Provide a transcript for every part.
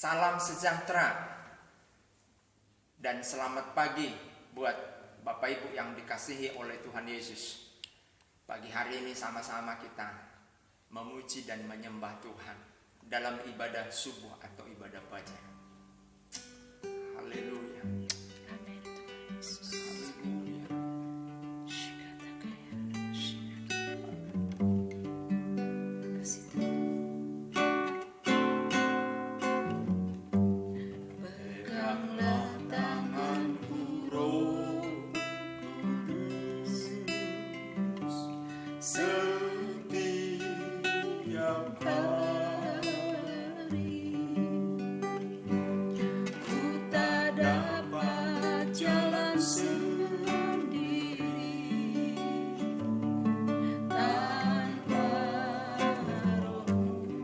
Salam sejahtera dan selamat pagi buat Bapak Ibu yang dikasihi oleh Tuhan Yesus. Pagi hari ini sama-sama kita memuji dan menyembah Tuhan dalam ibadah subuh atau ibadah fajar. Haleluya. Amin Tuhan Yesus. Haleluya. Kasih Tuhan. Peganglah tanganku Roh Kudus, Setiap hari ku tak dapat jalan sendiri tanpa Roh-Mu.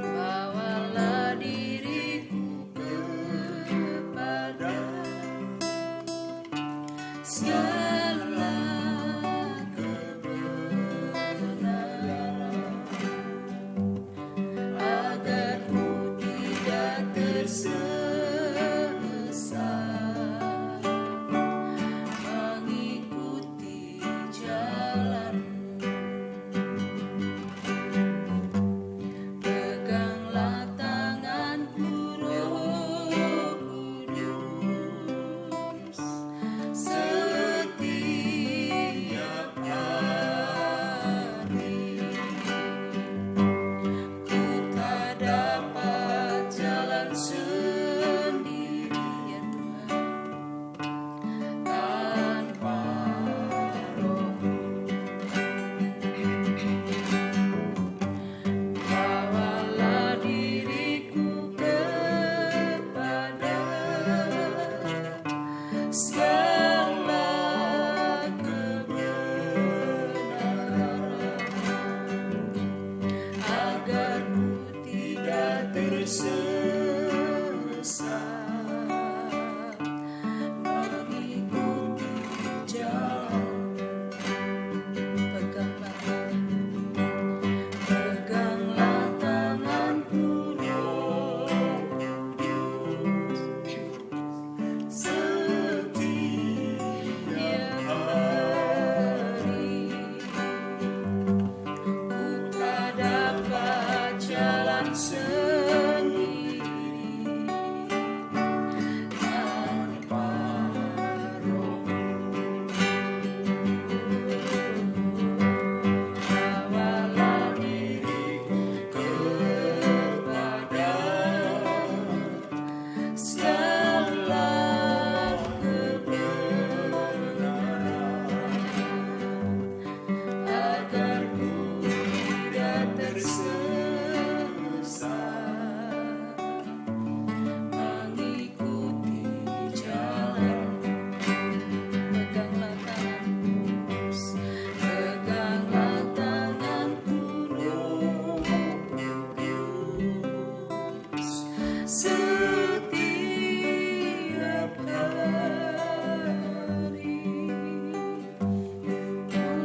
Bawalah diriku kepada segala kebenaran, agar ku tidak tersesat mengikuti jalan-Mu. Peganglah tanganku Roh Kudus, setiap hari ku tak dapat jalan sendiri ya Tuhan tanpa Roh-Mu. Bawalah diriku kepada segala kebenaran, agar ku tidak tersesat mengikuti jalan. Peganglah tanganku Roh Kudus, setiap hari ku tak dapat jalan sendiri tanpa Roh-Mu. Bawalah diriku kepada segala kebenaran, agar ku tidak tersesat mengikuti jalan-Mu. Peganglah tanganku Roh Kudus, setiap hari ku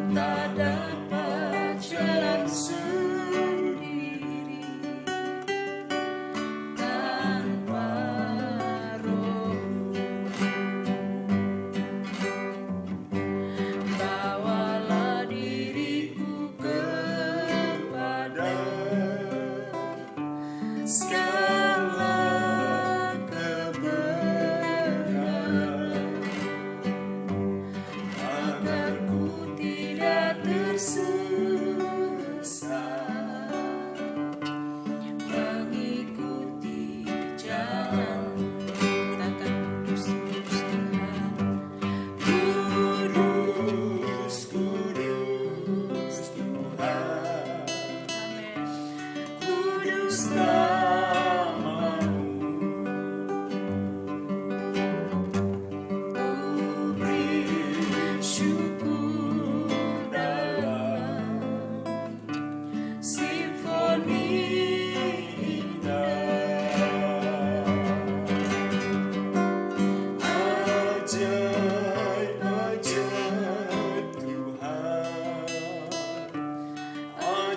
tak dapat jalan sendiri tanpa Roh-Mu. Bawalah diriku kepada segala kebenaran, agar ku tidak tersesat mengikuti jalan. Katakan kudus, kudus Tuhan. Kudus, kudus Tuhan. Amin. Kuduslah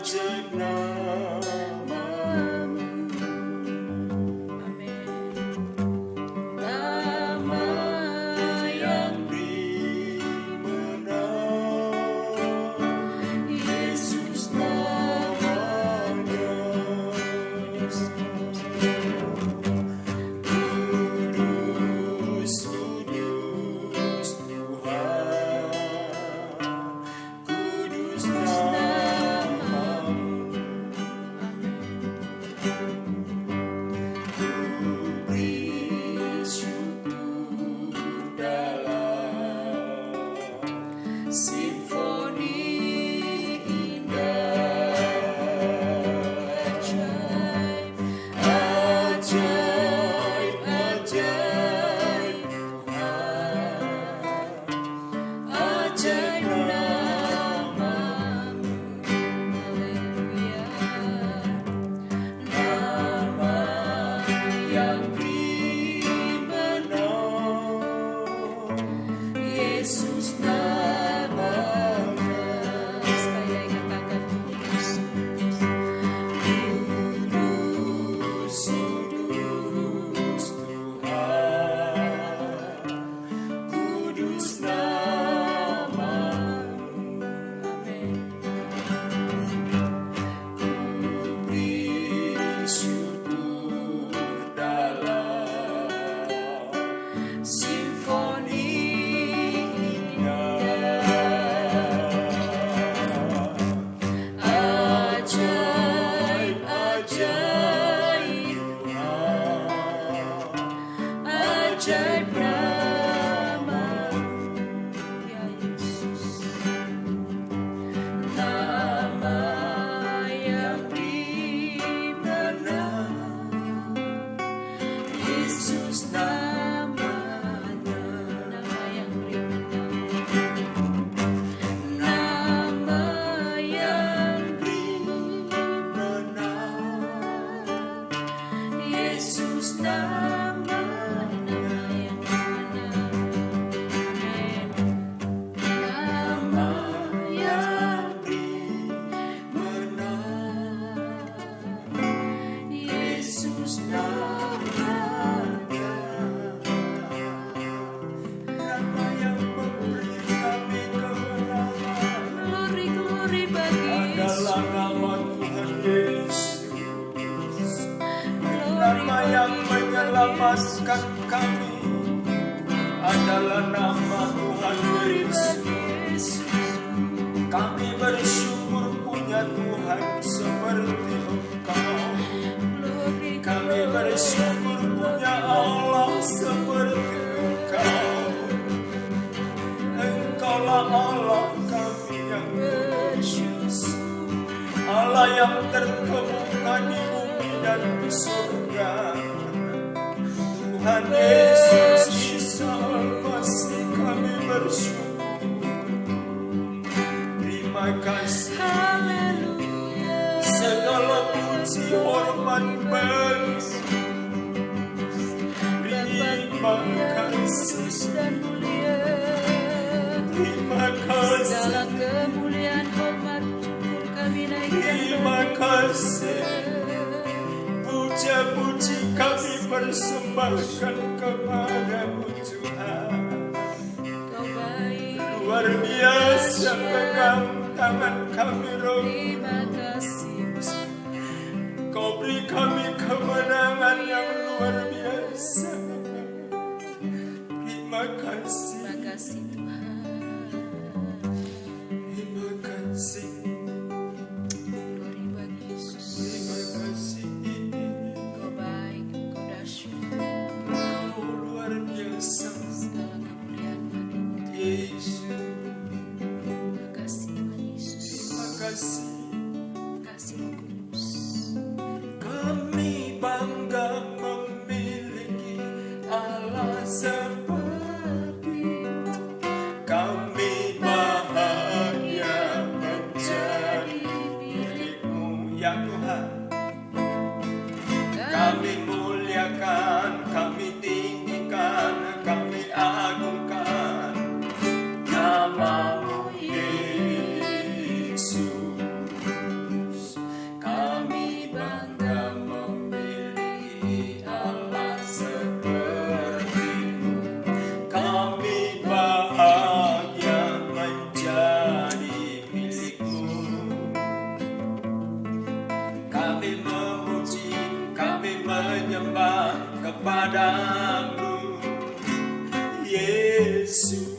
ajaib namamu. Amin. Nama yang Beri menang, Yesus namanya. Kudus. Kudus, kudus Tuhan, kudus namamu. Beri syukur dalam Simfoni indah, ajaib, ajaib, ajaib Tuhan, ajaib namamu. Haleluya. nama yang beri menang, Yesus namanya. Sekali lagi katakan kudus. kudus, kudus Tuhan, kudus namamu. Amin. Beri syukur dalam Simfoni ajaib, ajaib, ajaib namamu, ya Yesus. Nama yang beri menang, Yesus namanya. Nama yang beri menang, nama yang beri menang, Yesus nama yang beri menang. Amin. Nama yang beri menang, Yesus namanya. nama yang memberi kami kemenangan Glory, glory bagi adalah Yesus. nama Tuhan Yesus. Glory Nama yang bagi menyelamatkan kami adalah nama Tuhan Yesus. Yesus. Kami bersyukur punya Tuhan seperti Engkau. Glory, Kami bersyukur punya Allah seperti Engkau. Engkaulah Allah kami yang bersyukur. Allah yang terkemuka di bumi dan di surga. Tuhan Yesus Isa Al-Masih kami bersyukur. Terima kasih. Haleluya. Segala puji hormat bagi terima kasih. Kudus dan mulia. Terima kasih. Segala kemuliaan, hormat, syukur kami naikkan Terima bagi kasih. Puja-puji kami persembahkan kepadamu Tuhan. Kau baik. Luar biasa pegang tangan kami Roh. Terima kasih. Kau beri kami kemenangan yang luar biasa. Terima kasih. Terima kasih Tuhan. Terima kasih. Glory bagi Yesus. Terima kasih. Kau baik, kau dahsyat. Kau luar biasa. Segala kemuliaan bagimu. Yesus. Terima kasih Tuhan Yesus. Terima kasih. Terima kasih Roh Kudus. Kami bangga memiliki Allah seperti-Mu. Kami bahagia menjadi milik-Mu ya Tuhan. Kami muliakan, kami tinggikan, kami agungkan nama-Mu Yesus. kami memuji, kami menyembah kepadamu, Yesus.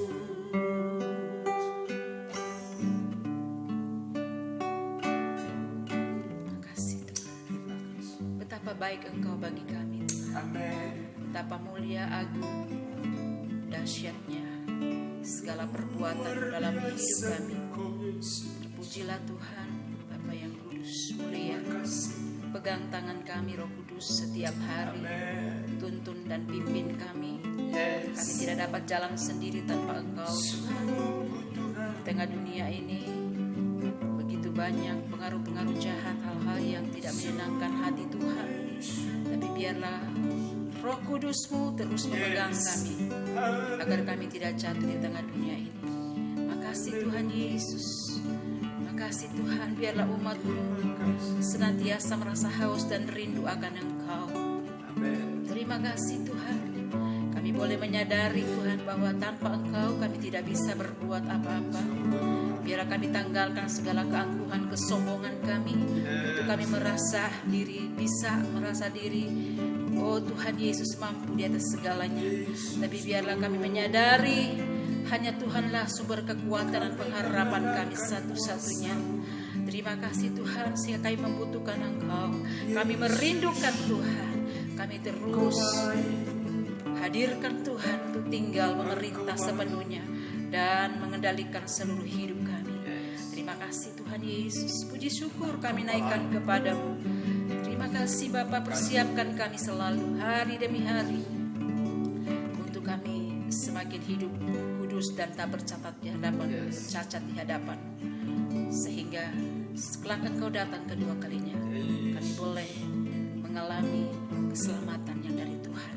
Kasih Tuhan. Betapa baik Engkau bagi kami Tuhan. Amin. Betapa mulia, agung, dahsyatnya segala perbuatan dalam hidup kami. Terpujilah Tuhan, Bapa yang kudus, mulia. Pegang tangan kami Roh Kudus setiap hari. Tuntun dan pimpin kami. Kami tidak dapat jalan sendiri tanpa Engkau Tuhan. Di tengah dunia ini begitu banyak pengaruh-pengaruh jahat, hal-hal yang tidak menyenangkan hati Tuhan. Tapi biarlah Roh Kudus-Mu terus memegang kami, agar kami tidak jatuh di tengah dunia ini. Makasih Tuhan Yesus. Makasih Tuhan, biarlah umat-Mu senantiasa merasa haus dan rindu akan Engkau. Terima kasih Tuhan. Kami boleh menyadari Tuhan bahwa tanpa Engkau kami tidak bisa berbuat apa-apa. Biarlah kami tanggalkan segala keangkuhan, kesombongan kami, untuk kami merasa diri, bisa merasa diri, oh Tuhan Yesus mampu di atas segalanya. Tapi biarlah kami menyadari hanya Tuhanlah sumber kekuatan dan pengharapan kami satu-satunya. Terima kasih Tuhan, sehingga kami membutuhkan Engkau. Kami merindukan Tuhan. Kami terus hadirkan Tuhan untuk tinggal memerintah sepenuhnya dan mengendalikan seluruh hidup kami. Terima kasih Tuhan Yesus. Puji syukur kami naikkan kepadamu. Terima kasih Bapa, persiapkan kami selalu hari demi hari untuk kami semakin hidup kudus dan tak bercacat di hadapan, bercacat di hadapan, sehingga setelah Engkau datang kedua kalinya kami boleh mengalami keselamatan yang dari Tuhan,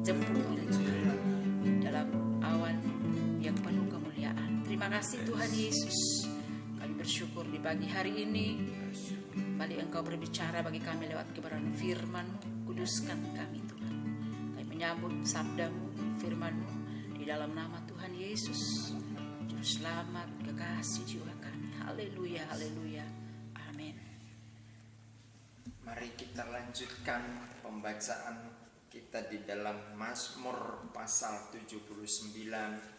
dijemput oleh Tuhan dalam awan yang penuh kemuliaan. Terima kasih Tuhan Yesus. Kami bersyukur di pagi hari ini kembali Engkau berbicara bagi kami lewat kebenaran firman-Mu. Kuduskan kami Tuhan. Kami menyambut sabda-Mu, firman-Mu di dalam nama Tuhan Yesus, Juru Selamat kekasih jiwa kami. Haleluya, haleluya. Amin. Mari kita lanjutkan pembacaan kita di dalam Mazmur pasal 79.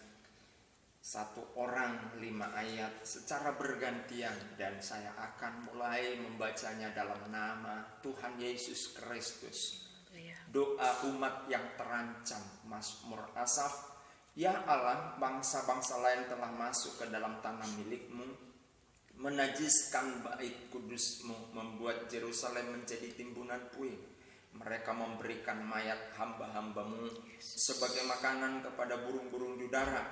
1 orang 5 ayat secara bergantian, dan saya akan mulai membacanya dalam nama Tuhan Yesus Kristus. Doa umat yang terancam, Mazmur Asaf. Ya Allah, bangsa-bangsa lain telah masuk ke dalam tanah milik-Mu, menajiskan bait kudus-Mu, membuat Yerusalem menjadi timbunan puing. Mereka memberikan mayat hamba-hamba-Mu sebagai makanan kepada burung-burung di udara,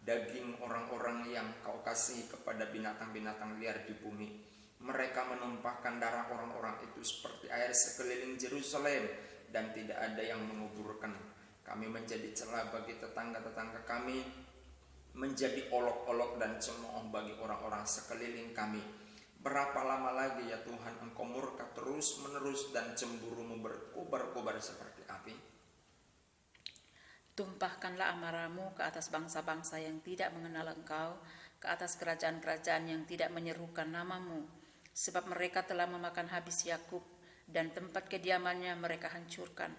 daging orang-orang yang Kau kasih kepada binatang-binatang liar di bumi. Mereka menumpahkan darah orang-orang itu seperti air sekeliling Yerusalem, dan tidak ada yang menguburkan. Kami menjadi celah bagi tetangga-tetangga kami, menjadi olok-olok dan cemooh bagi orang-orang sekeliling kami. Berapa lama lagi ya Tuhan Engkau murka terus menerus, dan cemburu-Mu berkobar-kobar seperti api? Tumpahkanlah amarah-Mu ke atas bangsa-bangsa yang tidak mengenal Engkau, ke atas kerajaan-kerajaan yang tidak menyerukan nama-Mu. Sebab mereka telah memakan habis Yakub, dan tempat kediamannya mereka hancurkan.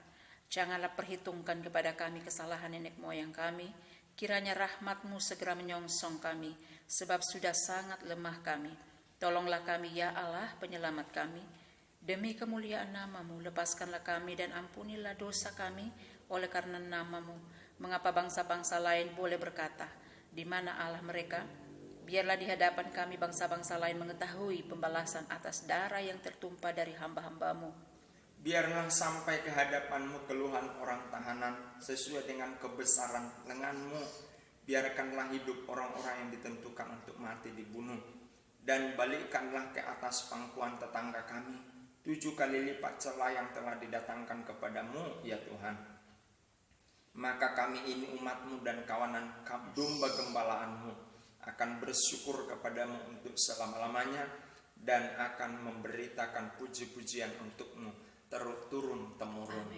Janganlah perhitungkan kepada kami kesalahan nenek moyang kami. Kiranya rahmat-Mu segera menyongsong kami, sebab sudah sangat lemah kami. Tolonglah kami ya Allah, penyelamat kami. Demi kemuliaan nama-Mu, lepaskanlah kami dan ampunilah dosa kami oleh karena nama-Mu. Mengapa bangsa-bangsa lain boleh berkata, di mana Allah mereka? Biarlah di hadapan kami bangsa-bangsa lain mengetahui pembalasan atas darah yang tertumpah dari hamba-hamba-Mu. Biarlah sampai ke hadapan-Mu keluhan orang tahanan sesuai dengan kebesaran lengan-Mu. Biarkanlah hidup orang-orang yang ditentukan untuk mati dibunuh, dan balikkanlah ke atas pangkuan tetangga kami 7 kali lipat celah yang telah didatangkan kepadamu ya Tuhan. Maka kami ini umat-Mu dan kawanan domba gembalaanmu akan bersyukur kepadamu untuk selama-lamanya, dan akan memberitakan puji-pujian untuk-Mu turun-temurun.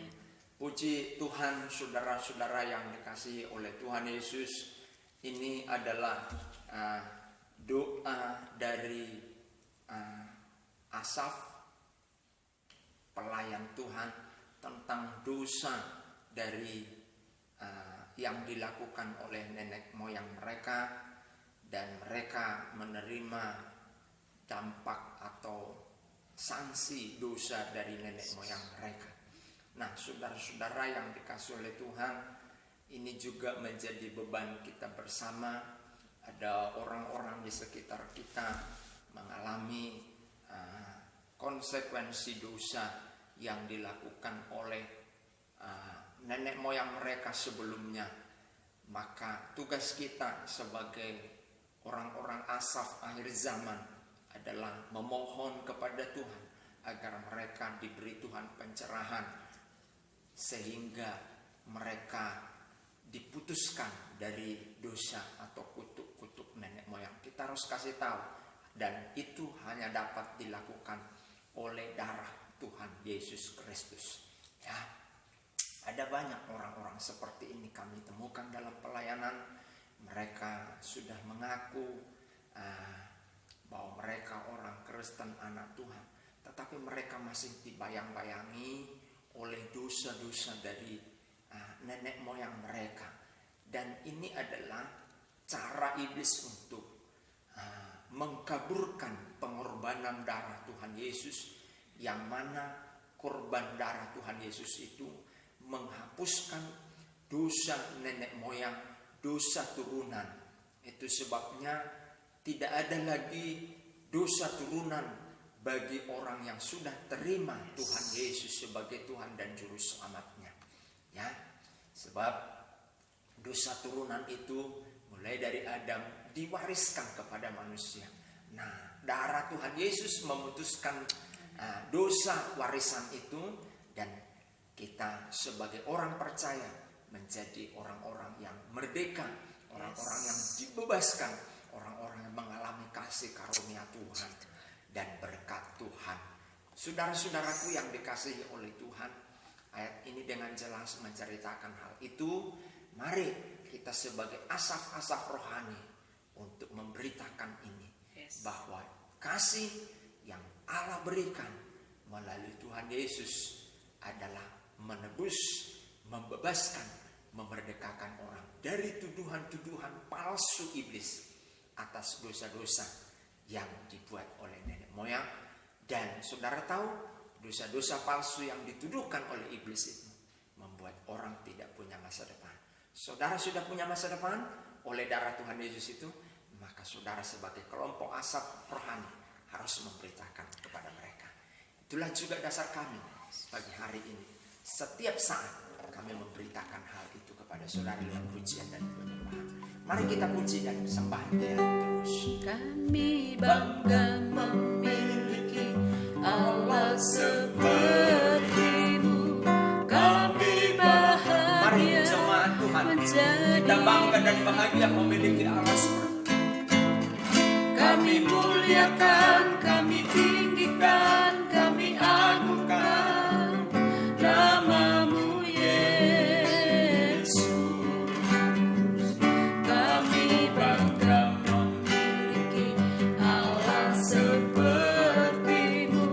Puji Tuhan, saudara-saudara yang dikasihi oleh Tuhan Yesus. Ini adalah doa dari Asaf pelayan Tuhan tentang dosa dari yang dilakukan oleh nenek moyang mereka, dan mereka menerima dampak atau sanksi dosa dari nenek moyang mereka. Nah, saudara-saudara yang dikasihi oleh Tuhan, ini juga menjadi beban kita bersama. Ada orang-orang di sekitar kita mengalami konsekuensi dosa yang dilakukan oleh nenek moyang mereka sebelumnya. Maka tugas kita sebagai orang-orang asaf akhir zaman adalah memohon kepada Tuhan agar mereka diberi Tuhan pencerahan, sehingga mereka diputuskan dari dosa atau kutuk-kutuk nenek moyang. Kita harus kasih tahu, dan itu hanya dapat dilakukan oleh darah Tuhan Yesus Kristus. Ya, ada banyak orang-orang seperti ini kami temukan dalam pelayanan. Mereka sudah mengaku bahwa mereka orang Kristen, anak Tuhan, tetapi mereka masih dibayang-bayangi oleh dosa-dosa dari nenek moyang mereka. Dan ini adalah cara iblis untuk mengkaburkan pengorbanan darah Tuhan Yesus, yang mana korban darah Tuhan Yesus itu menghapuskan dosa nenek moyang, dosa turunan. Itu sebabnya tidak ada lagi dosa turunan bagi orang yang sudah terima Tuhan Yesus sebagai Tuhan dan Juru Selamatnya. Ya, sebab dosa turunan itu mulai dari Adam diwariskan kepada manusia. Nah, darah Tuhan Yesus memutuskan dosa warisan itu, dan kita sebagai orang percaya menjadi orang-orang yang merdeka, orang-orang yang dibebaskan, orang-orang yang mengalami kasih karunia Tuhan dan berkat Tuhan. Saudara-saudaraku yang dikasihi oleh Tuhan, ayat ini dengan jelas menceritakan hal itu. Mari kita sebagai asaf-asaf rohani untuk memberitakan ini, bahwa kasih yang Allah berikan melalui Tuhan Yesus adalah menebus, membebaskan, memerdekakan orang dari tuduhan-tuduhan palsu iblis atas dosa-dosa yang dibuat oleh nenek moyang. Dan saudara tahu, dosa-dosa palsu yang dituduhkan oleh iblis itu membuat orang tidak punya masa depan. Saudara sudah punya masa depan oleh darah Tuhan Yesus itu, maka saudara sebagai kelompok asap rohani harus memberitakan kepada mereka. Itulah juga dasar kami pagi hari ini. Setiap saat kami memberitakan hal itu kepada saudara dengan pujian dan penyembahan. Mari kita puji dan sembah Dia terus. Kami bangga memiliki Allah seperti-Mu. Kami bahagia. Mari jemaat Tuhan, kita bangga dan bahagia memiliki Allah seperti-Mu. Kami muliakan, kami tinggikan, kami agungkan nama-Mu Yesus. Kami bangga memiliki Allah seperti-Mu.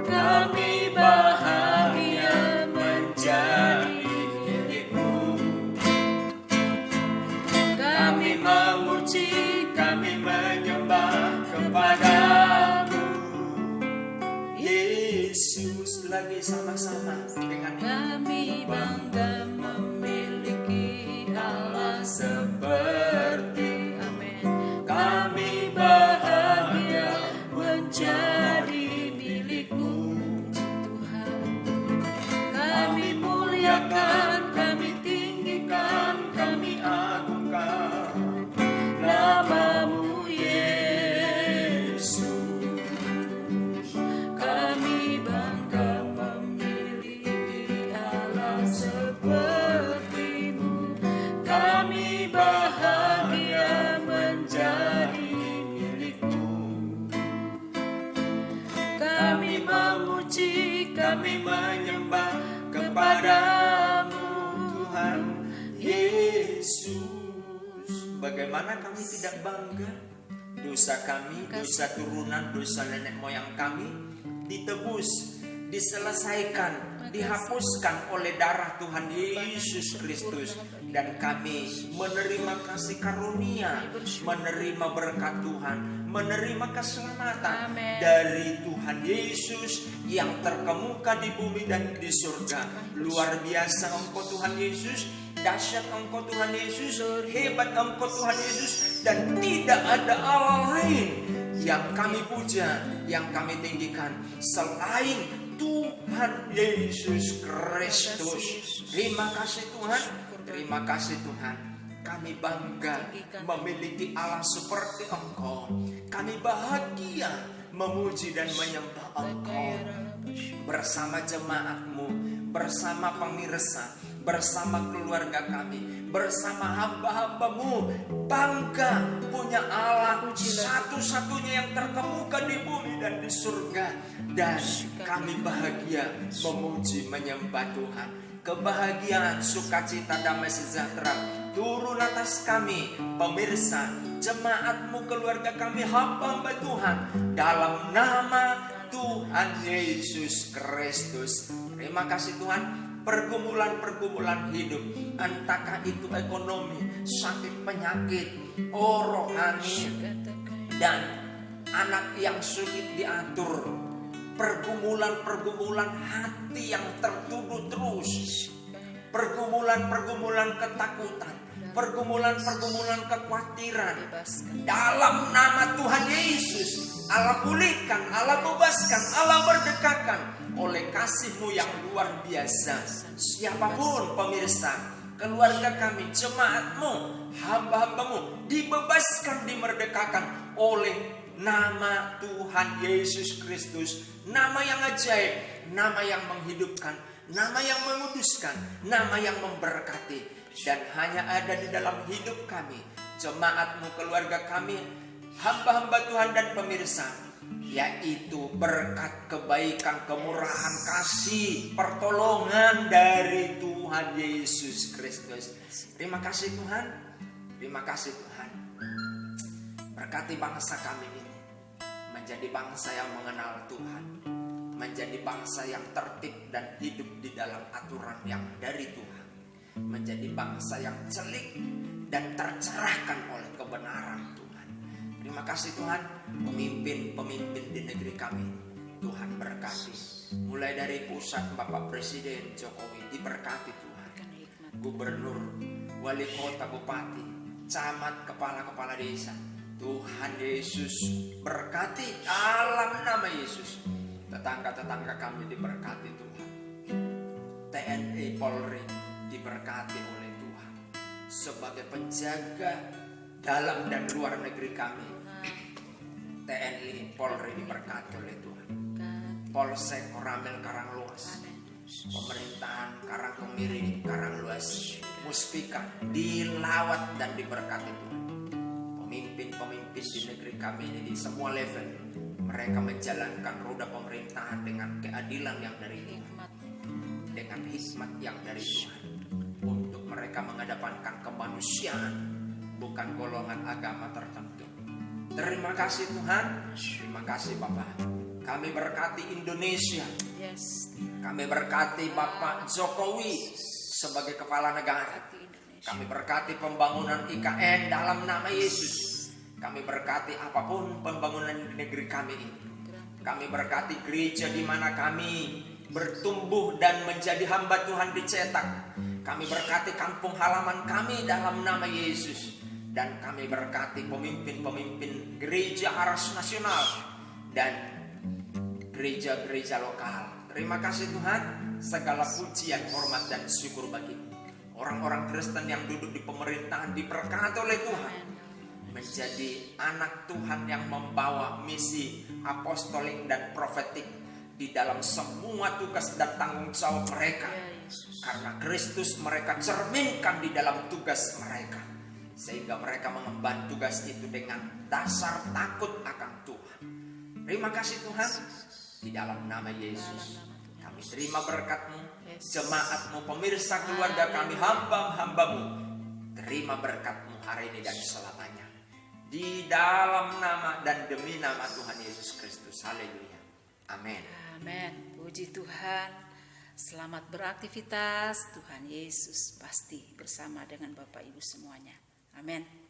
Kami bahagia menjadi milik-Mu. Kami memuji, kami menyembah kepada-Mu Yesus. Lagi sama-sama dengan Kami bangga memiliki Allah seperti, amin. Kami bahagia menjadi milik-Mu Tuhan. Kami muliakan, kami tinggikan, kami agungkan nama-Mu Yesus. Kami bangga memiliki Allah seperti-Mu. Kami bahagia menjadi milik-Mu. Kami memuji, kami menyembah kepada-Mu Tuhan Yesus. Bagaimana kami tidak bangga? Dosa kami, dosa turunan, dosa nenek moyang kami ditebus diselesaikan, dihapuskan oleh darah Tuhan Yesus Kristus. Dan kami menerima kasih karunia, menerima berkat Tuhan, menerima keselamatan dari Tuhan Yesus yang terkemuka di bumi dan di surga. Luar biasa Engkau Tuhan Yesus, dahsyat Engkau Tuhan Yesus, hebat Engkau Tuhan Yesus, dan tidak ada Allah lain yang kami puja, yang kami tinggikan selain Tuhan Yesus Kristus. Terima kasih Tuhan, terima kasih Tuhan. Kami bangga memiliki Allah seperti Engkau. Kami bahagia memuji dan menyembah Engkau bersama jemaat-Mu, bersama pemirsa, bersama keluarga kami, bersama hamba-hamba-Mu. Bangga punya Allah satu-satunya yang terkemuka di bumi dan di surga. Dan kami bahagia memuji menyembah Tuhan. Kebahagiaan, sukacita, damai sejahtera turun atas kami, pemirsa, jemaat-Mu, keluarga kami, hamba-hamba Tuhan, dalam nama Tuhan Yesus Kristus. Terima kasih Tuhan. Pergumulan-pergumulan hidup, entahkah itu ekonomi, sakit, penyakit, rohani, dan anak yang sulit diatur, pergumulan-pergumulan hati yang tertuduh terus, pergumulan-pergumulan ketakutan, pergumulan-pergumulan kekhawatiran, dalam nama Tuhan Yesus, Allah pulihkan, Allah bebaskan, Allah merdekakan oleh kasih-Mu yang luar biasa. Siapapun pemirsa, keluarga kami, jemaat-Mu, hamba-hamba-Mu, dibebaskan, dimerdekakan oleh nama Tuhan Yesus Kristus. Nama yang ajaib, nama yang menghidupkan, nama yang menguduskan, nama yang memberkati. Dan hanya ada di dalam hidup kami, jemaat-Mu, keluarga kami, hamba-hamba Tuhan dan pemirsa, yaitu berkat, kebaikan, kemurahan, kasih, pertolongan dari Tuhan Yesus Kristus. Terima kasih Tuhan, terima kasih Tuhan. Berkati bangsa kami ini menjadi bangsa yang mengenal Tuhan, menjadi bangsa yang tertib dan hidup di dalam aturan yang dari Tuhan, menjadi bangsa yang celik dan tercerahkan oleh kebenaran Tuhan. Terima kasih Tuhan. Pemimpin-pemimpin di negeri kami, Tuhan berkati. Mulai dari pusat Bapak Presiden Jokowi, diberkati Tuhan. Gubernur, wali kota, bupati, camat, kepala-kepala desa, Tuhan Yesus berkati dalam nama Yesus. Tetangga-tetangga kami diberkati Tuhan. TNI Polri diberkati oleh Tuhan sebagai penjaga dalam dan luar negeri kami. TNI Polri diberkati oleh Tuhan. Polsek Koramil Karangluas, pemerintahan Karangkemiri, Karangluas, Muspika dilawat dan diberkati Tuhan. Pemimpin-pemimpin di negeri kami ini di semua level, mereka menjalankan roda pemerintahan dengan keadilan yang dari Tuhan, dengan hikmat yang dari Tuhan, untuk mereka mengedepankan kemanusiaan, bukan golongan agama tertentu. Terima kasih Tuhan, terima kasih Bapak. Kami berkati Indonesia, kami berkati Bapak Jokowi sebagai kepala negara. Kami berkati pembangunan IKN dalam nama Yesus. Kami berkati apapun pembangunan di negeri kami ini. Kami berkati gereja di mana kami bertumbuh dan menjadi hamba Tuhan dicetak. Kami berkati kampung halaman kami dalam nama Yesus. Dan kami berkati pemimpin-pemimpin gereja Aras Nasional dan gereja-gereja lokal. Terima kasih Tuhan. Segala pujian, hormat dan syukur bagi-Mu. Orang-orang Kristen yang duduk di pemerintahan diberkati oleh Tuhan, menjadi anak Tuhan yang membawa misi apostolik dan profetik di dalam semua tugas dan tanggung jawab mereka. Karena Kristus mereka cerminkan di dalam tugas mereka, sehingga mereka mengemban tugas itu dengan dasar takut akan Tuhan. Terima kasih Tuhan. Di dalam nama Yesus kami terima berkat-Mu, jemaat-Mu, pemirsa, keluarga kami, hamba-hamba-Mu. Terima berkat-Mu hari ini dan selamanya. Di dalam nama dan demi nama Tuhan Yesus Kristus. Haleluya. Amin. Amin. Puji Tuhan. Selamat beraktivitas. Tuhan Yesus pasti bersama dengan Bapak Ibu semuanya. Amin.